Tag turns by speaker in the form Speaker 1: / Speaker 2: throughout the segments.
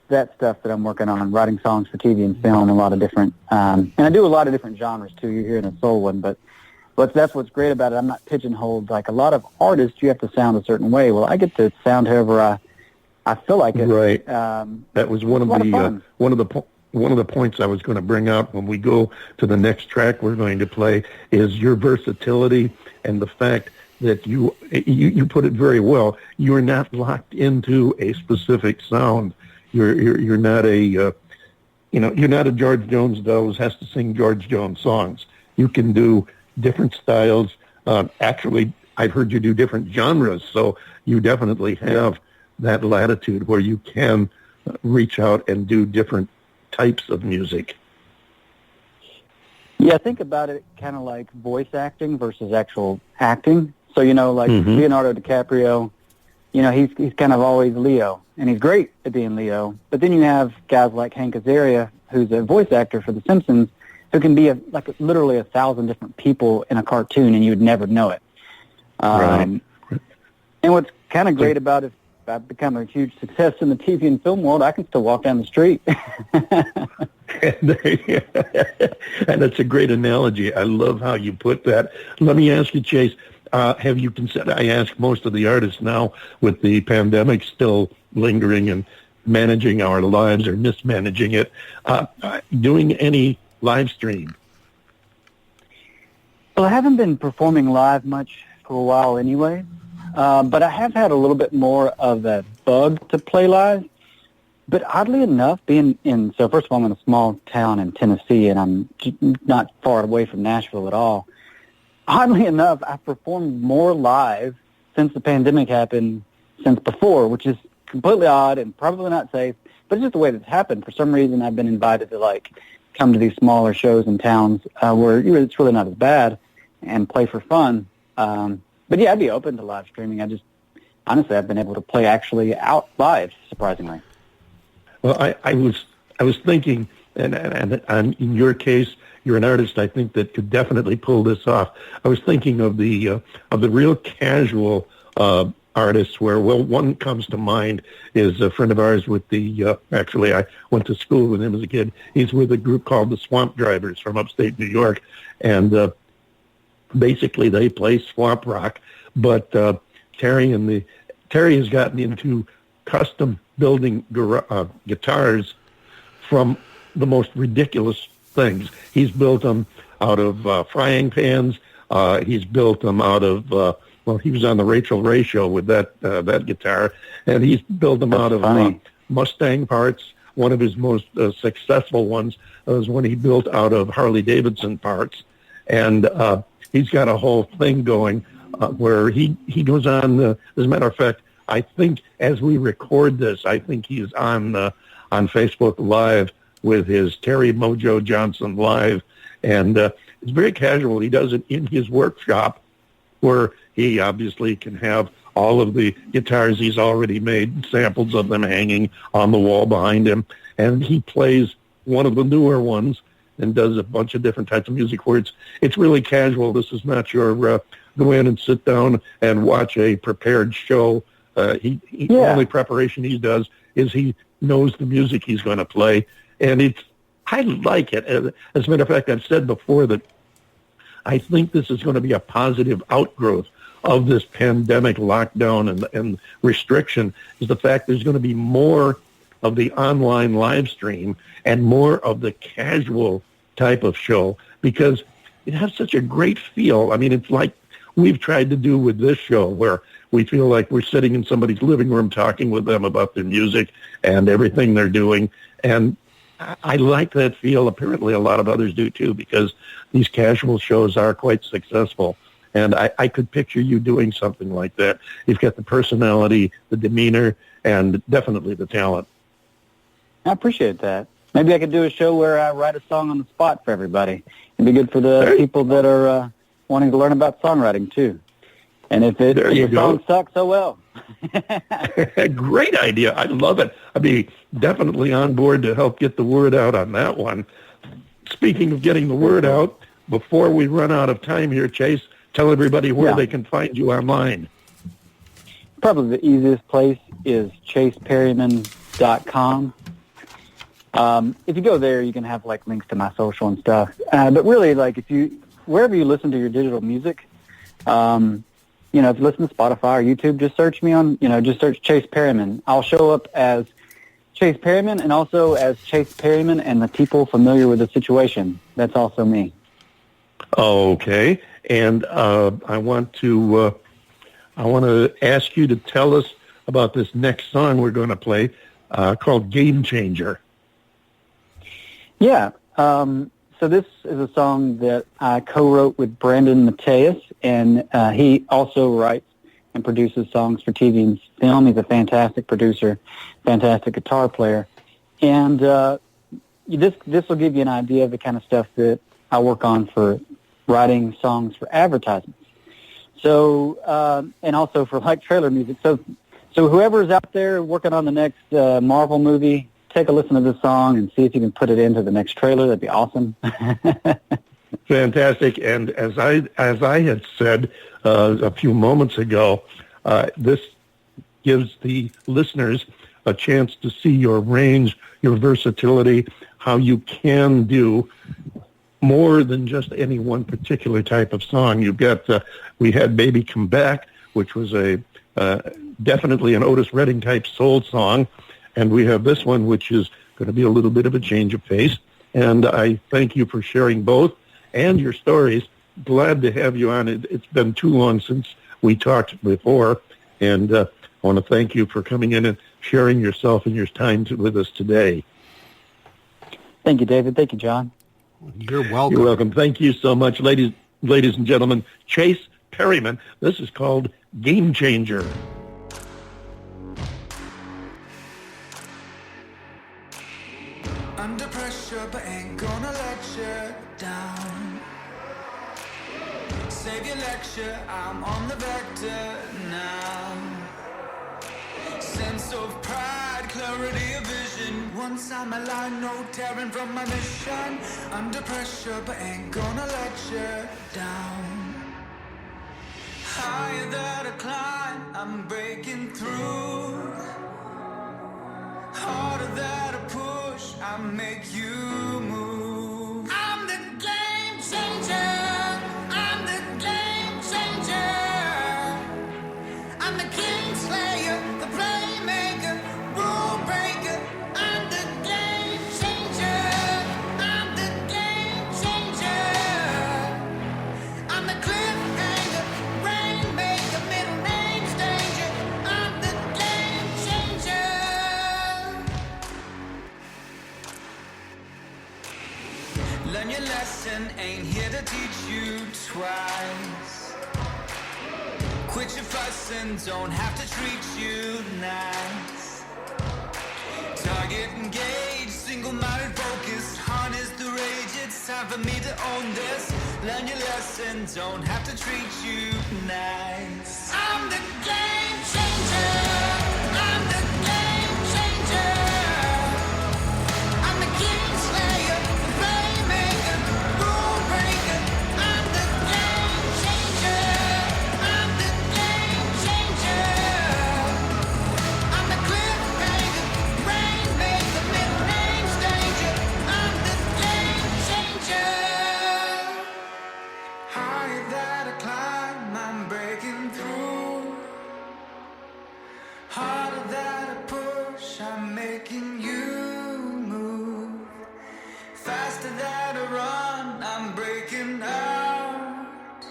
Speaker 1: that stuff that I'm working on, writing songs for TV and film, a lot of different, and I do a lot of different genres too. You're hearing a soul one, but that's what's great about it. I'm not pigeonholed. Like a lot of artists, you have to sound a certain way. Well, I get to sound however I feel like it.
Speaker 2: Right. That was one of the points I was going to bring out when we go to the next track we're going to play is your versatility and the fact that you put it very well. You're not locked into a specific sound. You're not a you're not a George Jones that always has to sing George Jones songs. You can do different styles. Actually, I've heard you do different genres, so you definitely have that latitude where you can reach out and do different types of music.
Speaker 1: Yeah, think about it kind of like voice acting versus actual acting. So, like Leonardo DiCaprio, he's kind of always Leo, and he's great at being Leo. But then you have guys like Hank Azaria, who's a voice actor for The Simpsons, who can be literally 1,000 different people in a cartoon, and you would never know it.
Speaker 2: Right.
Speaker 1: And what's kind of great about it, if I've become a huge success in the TV and film world, I can still walk down the street.
Speaker 2: And that's a great analogy. I love how you put that. Let me ask you, Chase, have you considered, I ask most of the artists now with the pandemic still lingering and managing our lives or mismanaging it, doing any live stream?
Speaker 1: Well, I haven't been performing live much for a while anyway, but I have had a little bit more of a bug to play live. But oddly enough, so first of all, I'm in a small town in Tennessee, and I'm not far away from Nashville at all. Oddly enough, I've performed more live since the pandemic happened since before, which is completely odd and probably not safe, but it's just the way that's happened. For some reason, I've been invited to, come to these smaller shows in towns where it's really not as bad and play for fun. But, yeah, I'd be open to live streaming. Honestly, I've been able to play actually out live, surprisingly.
Speaker 2: Well, I was thinking, and in your case, you're an artist, I think, that could definitely pull this off. I was thinking of the real casual artists where, one comes to mind is a friend of ours with actually I went to school with him as a kid. He's with a group called the Swamp Drivers from upstate New York, and basically they play swamp rock, but Terry has gotten into custom building guitars from the most ridiculous things. He's built them out of frying pans. He's built them out of he was on the Rachel Ray show with that guitar, and he's built them out of Mustang parts. One of his most successful ones was when he built out of Harley Davidson parts, and he's got a whole thing going where he goes on. As a matter of fact, I think as we record this, I think he's on Facebook Live with his Terry Mojo Johnson Live, and it's very casual. He does it in his workshop where he obviously can have all of the guitars he's already made, samples of them hanging on the wall behind him, and he plays one of the newer ones and does a bunch of different types of music where it's really casual. This is not your go in and sit down and watch a prepared show. Only preparation he does is he knows the music he's going to play, and I like it. As a matter of fact, I've said before that I think this is going to be a positive outgrowth of this pandemic lockdown and restriction, is the fact there's going to be more of the online live stream and more of the casual type of show, because it has such a great feel. I mean, it's like we've tried to do with this show, where we feel like we're sitting in somebody's living room talking with them about their music and everything they're doing. And I like that feel. Apparently a lot of others do too, because these casual shows are quite successful. And I could picture you doing something like that. You've got the personality, the demeanor, and definitely the talent.
Speaker 1: I appreciate that. Maybe I could do a show where I write a song on the spot for everybody. It'd be good for the people that are wanting to learn about songwriting too. And if the song sucks, oh well.
Speaker 2: Great idea. I love it. I'd be definitely on board to help get the word out on that one. Speaking of getting the word out, before we run out of time here, Chase, tell everybody where they can find you online.
Speaker 1: Probably the easiest place is chaseperryman.com. If you go there, you can have like links to my social and stuff. But really, like wherever you listen to your digital music, you know, if you listen to Spotify or YouTube, just search me on, you know, just search Chase Perryman. I'll show up as Chase Perryman and also as Chase Perryman and the people familiar with the situation. That's also me.
Speaker 2: Okay. And I want to ask you to tell us about this next song we're going to play called Game Changer.
Speaker 1: Yeah. So this is a song that I co-wrote with Brandon Mateus, and he also writes and produces songs for TV and film. He's a fantastic producer, fantastic guitar player. And this will give you an idea of the kind of stuff that I work on for writing songs for advertisements. So, and also for like trailer music. So whoever's out there working on the next Marvel movie, take a listen to this song and see if you can put it into the next trailer. That'd be awesome.
Speaker 2: Fantastic. And as I had said a few moments ago, this gives the listeners a chance to see your range, your versatility, how you can do more than just any one particular type of song. You've got, we had Baby Come Back, which was a definitely an Otis Redding type soul song. And we have this one, which is going to be a little bit of a change of pace. And I thank you for sharing both and your stories. Glad to have you on. It's been too long since we talked before. And I want to thank you for coming in and sharing yourself and your time with us today.
Speaker 1: Thank you, David. Thank you, John.
Speaker 3: You're welcome.
Speaker 2: You're welcome. Thank you so much, ladies and gentlemen. Chase Perryman. This is called Game Changer.
Speaker 4: Under pressure, but ain't gonna let you down. Save your lecture, I'm on the vector now. Sense of pride, clarity of vision. Once I'm aligned, no tearing from my mission. Under pressure, but ain't gonna let you down. Higher that I climb, I'm breaking through. Harder that I push, I make you move. I'm the game changer. I'm the game changer. I'm the king slayer, the playmaker, rule breaker. I'm the game changer. I'm the game changer. I'm the cliffhanger, rainmaker, middle name's danger. I'm the game changer. Learn your lesson, ain't here to teach you twice. Quit your fussing, don't have to treat you nice. Target engaged, single-minded focus, harness the rage, it's time for me to own this. Learn your lesson, don't have to treat you nice. I'm the game changer. I'm the game changer. I'm the king slayer, the playmaker, rule breaker. I'm the game changer. I'm the game changer. I'm the cliffhanger, rainmaker, middle name's danger. I'm the game changer. Higher that I climb, I'm breaking through. Harder that I push, I'm making you move. Faster that I run, I'm breaking out.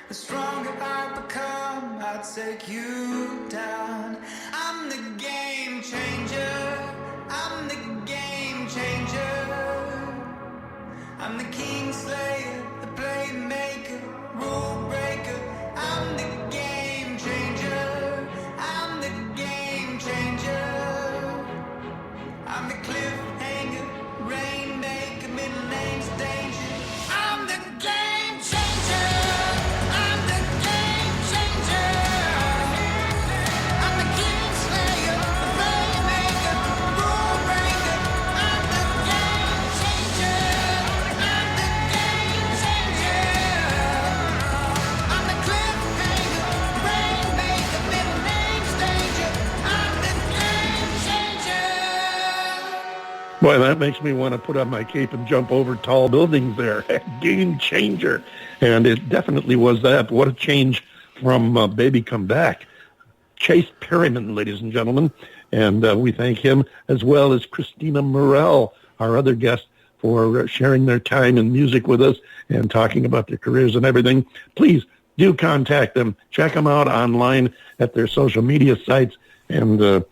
Speaker 4: The stronger I become, I take you down. I'm the game changer. I'm the game changer. I'm the king slayer, the playmaker, rule breaker. I'm the game changer. I'm the game changer. I'm the cliffhanger, rainmaker, middle name's danger. I'm the game changer. I'm the game changer.
Speaker 2: Boy, that makes me want to put on my cape and jump over tall buildings there. Game changer. And it definitely was that. What a change from Baby Come Back. Chase Perryman, ladies and gentlemen. And we thank him, as well as Kristina Murrell, our other guest, for sharing their time and music with us and talking about their careers and everything. Please do contact them. Check them out online at their social media sites and,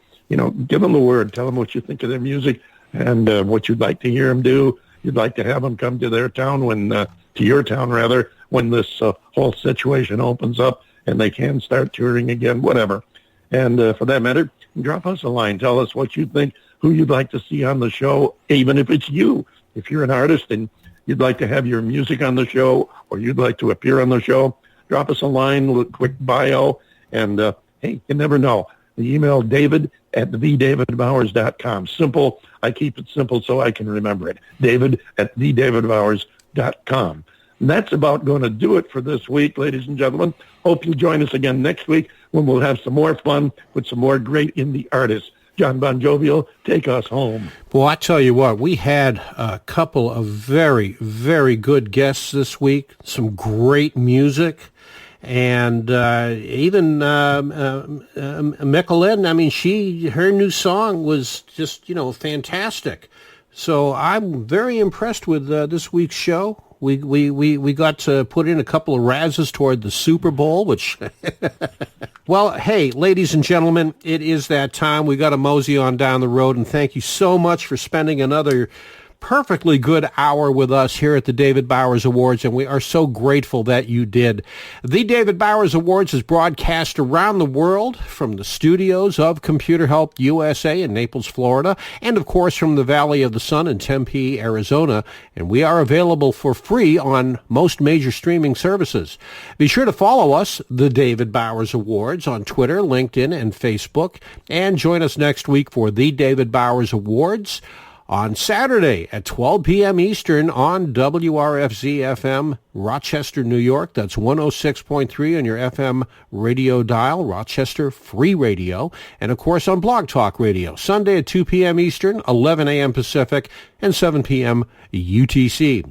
Speaker 2: give them the word. Tell them what you think of their music and what you'd like to hear them do. You'd like to have them come to their town to your town rather, when this whole situation opens up and they can start touring again, whatever. And for that matter, drop us a line. Tell us what you think, who you'd like to see on the show, even if it's you. If you're an artist and you'd like to have your music on the show or you'd like to appear on the show, drop us a line, a quick bio, and hey, you never know. The email david@TheDavidBowers.com. Simple. I keep it simple so I can remember it. David@TheDavidBowers.com. And that's about going to do it for this week, ladies and gentlemen. Hope you'll join us again next week when we'll have some more fun with some more great indie artists. John Bon Jovial, take us home.
Speaker 3: Well, I tell you what, we had a couple of very, very good guests this week, some great music, and even Mikalyn, I mean, her new song was just, fantastic. So I'm very impressed with this week's show. We got to put in a couple of razzes toward the Super Bowl, which, well, hey, ladies and gentlemen, it is that time. We got to mosey on down the road, and thank you so much for spending another perfectly good hour with us here at the David Bowers Awards, and we are so grateful that you did. The David Bowers Awards is broadcast around the world from the studios of Computer Help USA in Naples, Florida, and of course from the Valley of the Sun in Tempe, Arizona, and we are available for free on most major streaming services. Be sure to follow us, the David Bowers Awards, on Twitter, LinkedIn, and Facebook, and join us next week for the David Bowers Awards on Saturday at 12 p.m. Eastern on WRFZ-FM, Rochester, New York. That's 106.3 on your FM radio dial, Rochester Free Radio. And, of course, on Blog Talk Radio, Sunday at 2 p.m. Eastern, 11 a.m. Pacific, and 7 p.m. UTC.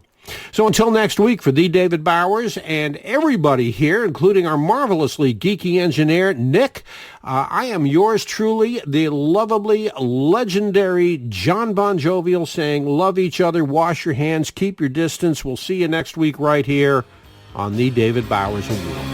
Speaker 3: So until next week, for the David Bowers and everybody here, including our marvelously geeky engineer, Nick, I am yours truly, the lovably legendary John Bon Jovial, saying love each other, wash your hands, keep your distance. We'll see you next week right here on the David Bowers Awards.